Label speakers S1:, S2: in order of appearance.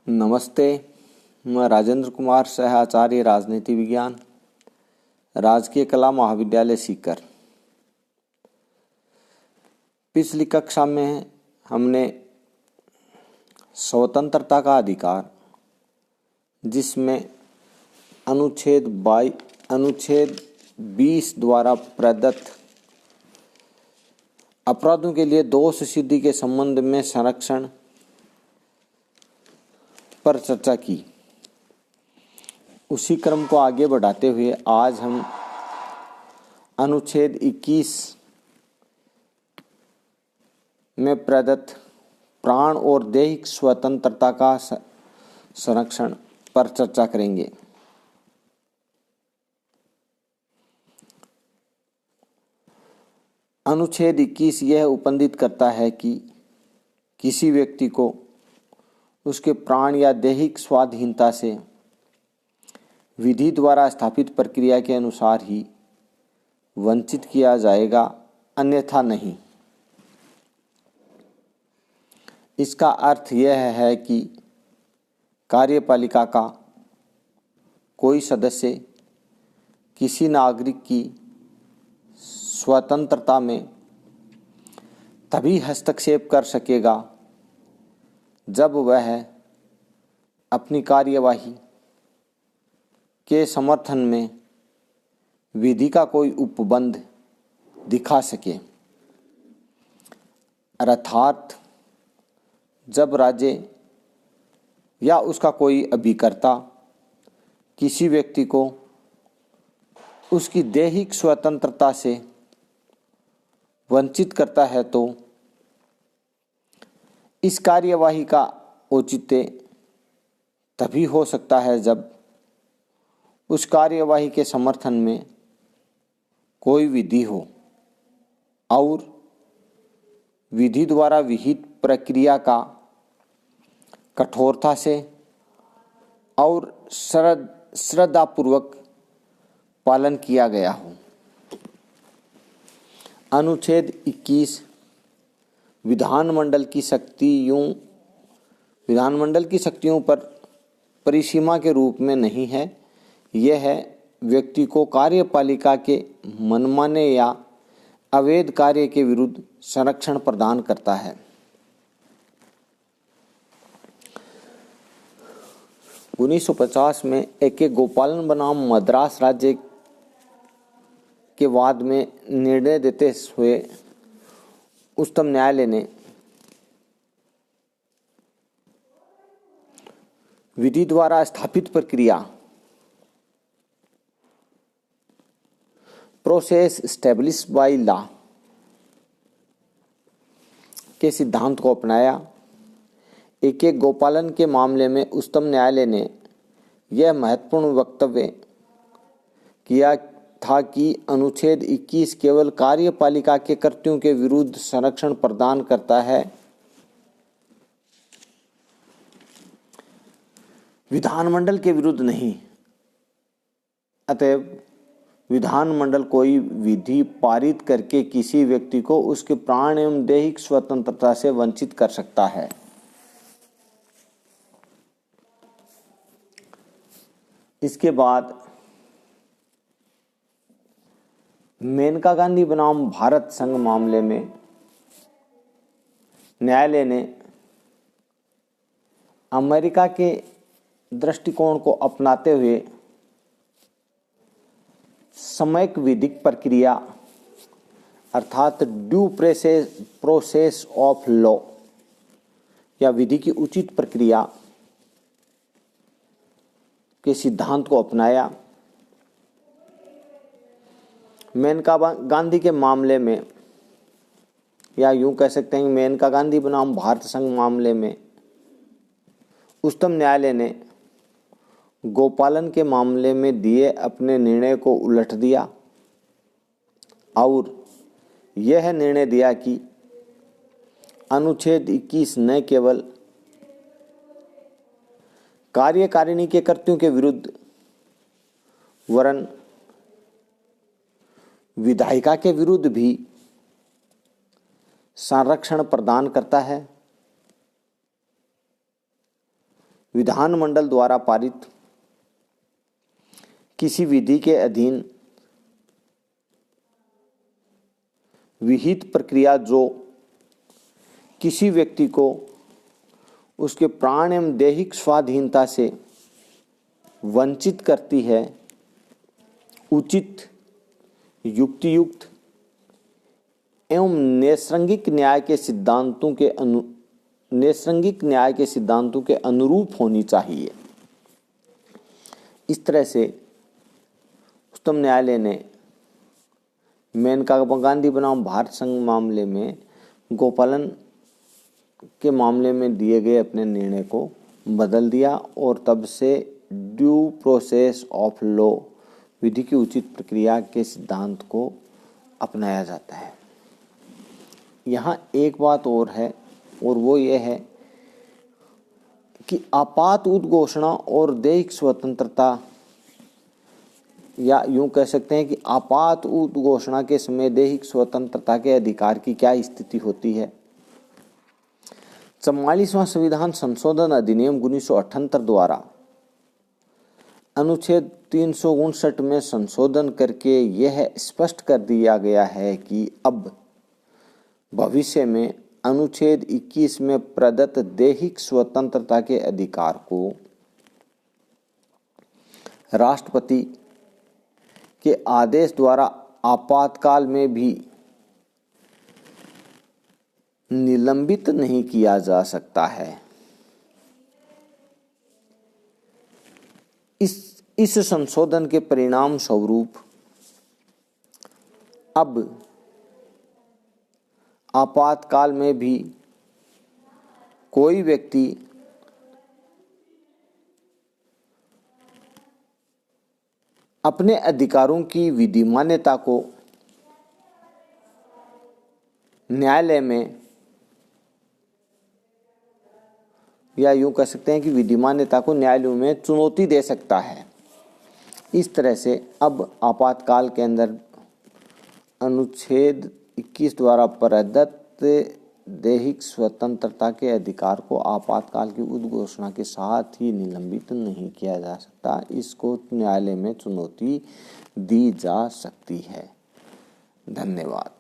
S1: नमस्ते। मैं राजेंद्र कुमार, सह-आचार्य राजनीति विज्ञान, राजकीय कला महाविद्यालय सीकर। पिछली कक्षा में हमने स्वतंत्रता का अधिकार, जिसमें अनुच्छेद 20 द्वारा प्रदत्त अपराधों के लिए दोष सिद्धि के संबंध में संरक्षण पर चर्चा की। उसी क्रम को आगे बढ़ाते हुए आज हम अनुच्छेद 21 में प्रदत्त प्राण और दैहिक स्वतंत्रता का संरक्षण पर चर्चा करेंगे। अनुच्छेद 21 यह उपनिषद करता है कि किसी व्यक्ति को उसके प्राण या दैहिक स्वाधीनता से विधि द्वारा स्थापित प्रक्रिया के अनुसार ही वंचित किया जाएगा, अन्यथा नहीं। इसका अर्थ यह है कि कार्यपालिका का कोई सदस्य किसी नागरिक की स्वतंत्रता में तभी हस्तक्षेप कर सकेगा जब वह अपनी कार्यवाही के समर्थन में विधि का कोई उपबंध दिखा सके, अर्थात जब राज्य या उसका कोई अभिकर्ता किसी व्यक्ति को उसकी दैहिक स्वतंत्रता से वंचित करता है तो इस कार्यवाही का औचित्य तभी हो सकता है जब उस कार्यवाही के समर्थन में कोई विधि हो और विधि द्वारा विहित प्रक्रिया का कठोरता से और श्रद्धापूर्वक पालन किया गया हो। अनुच्छेद 21 विधानमंडल की शक्तियों पर परिसीमा के रूप में नहीं है। यह व्यक्ति को कार्यपालिका के मनमाने या अवैध कार्य के विरुद्ध संरक्षण प्रदान करता है। उन्नीस सौ 50 में A.K. गोपालन बनाम मद्रास राज्य के वाद में निर्णय देते हुए उच्चतम न्यायालय ने विधि द्वारा स्थापित प्रक्रिया प्रोसेस एस्टैब्लिश्ड बाय लॉ के सिद्धांत को अपनाया। A.K. गोपालन के मामले में उच्चतम न्यायालय ने यह महत्वपूर्ण वक्तव्य किया था कि अनुच्छेद 21 केवल कार्यपालिका के कृत्यों के विरुद्ध संरक्षण प्रदान करता है, विधानमंडल के विरुद्ध नहीं। अतएव विधानमंडल कोई विधि पारित करके किसी व्यक्ति को उसके प्राण एवं दैहिक स्वतंत्रता से वंचित कर सकता है। इसके बाद मेनका गांधी बनाम भारत संघ मामले में न्यायालय ने अमेरिका के दृष्टिकोण को अपनाते हुए समयक विधिक प्रक्रिया अर्थात ड्यू प्रोसेस ऑफ लॉ या विधि की उचित प्रक्रिया के सिद्धांत को अपनाया। मेनका गांधी के मामले में, या यूं कह सकते हैं मेनका गांधी बनाम भारत संघ मामले में, उच्चतम न्यायालय ने गोपालन के मामले में दिए अपने निर्णय को उलट दिया और यह निर्णय दिया कि अनुच्छेद 21 न केवल कार्यकारिणी के कृत्यों के विरुद्ध वरन विधायिका के विरुद्ध भी संरक्षण प्रदान करता है। विधानमंडल द्वारा पारित किसी विधि के अधीन विहित प्रक्रिया जो किसी व्यक्ति को उसके प्राण एवं दैहिक स्वाधीनता से वंचित करती है, उचित, युक्तियुक्त एवं नैसर्गिक न्याय के सिद्धांतों के अनुरूप होनी चाहिए। इस तरह से उच्चतम न्यायालय ने मेनका गांधी बनाम भारत संघ मामले में गोपालन के मामले में दिए गए अपने निर्णय को बदल दिया और तब से ड्यू प्रोसेस ऑफ लॉ, विधि की उचित प्रक्रिया के सिद्धांत को अपनाया जाता है। यहाँ एक बात और है और वो ये है कि आपात उद्घोषणा और दैहिक स्वतंत्रता, या यूं कह सकते हैं कि आपात उद्घोषणा के समय दैहिक स्वतंत्रता के अधिकार की क्या स्थिति होती है। 44वां संविधान संशोधन अधिनियम 1978 द्वारा अनुच्छेद 359 में संशोधन करके यह स्पष्ट कर दिया गया है कि अब भविष्य में अनुच्छेद 21 में प्रदत्त दैहिक स्वतंत्रता के अधिकार को राष्ट्रपति के आदेश द्वारा आपातकाल में भी निलंबित नहीं किया जा सकता है। इस संशोधन के परिणाम स्वरूप अब आपातकाल में भी कोई व्यक्ति अपने अधिकारों की विधिमान्यता को न्यायालय में, या यूं कह सकते हैं कि विधिमान्यता को न्यायालयों में चुनौती दे सकता है। इस तरह से अब आपातकाल के अंदर अनुच्छेद 21 द्वारा प्रदत्त दैहिक स्वतंत्रता के अधिकार को आपातकाल की उद्घोषणा के साथ ही निलंबित नहीं किया जा सकता। इसको न्यायालय में चुनौती दी जा सकती है। धन्यवाद।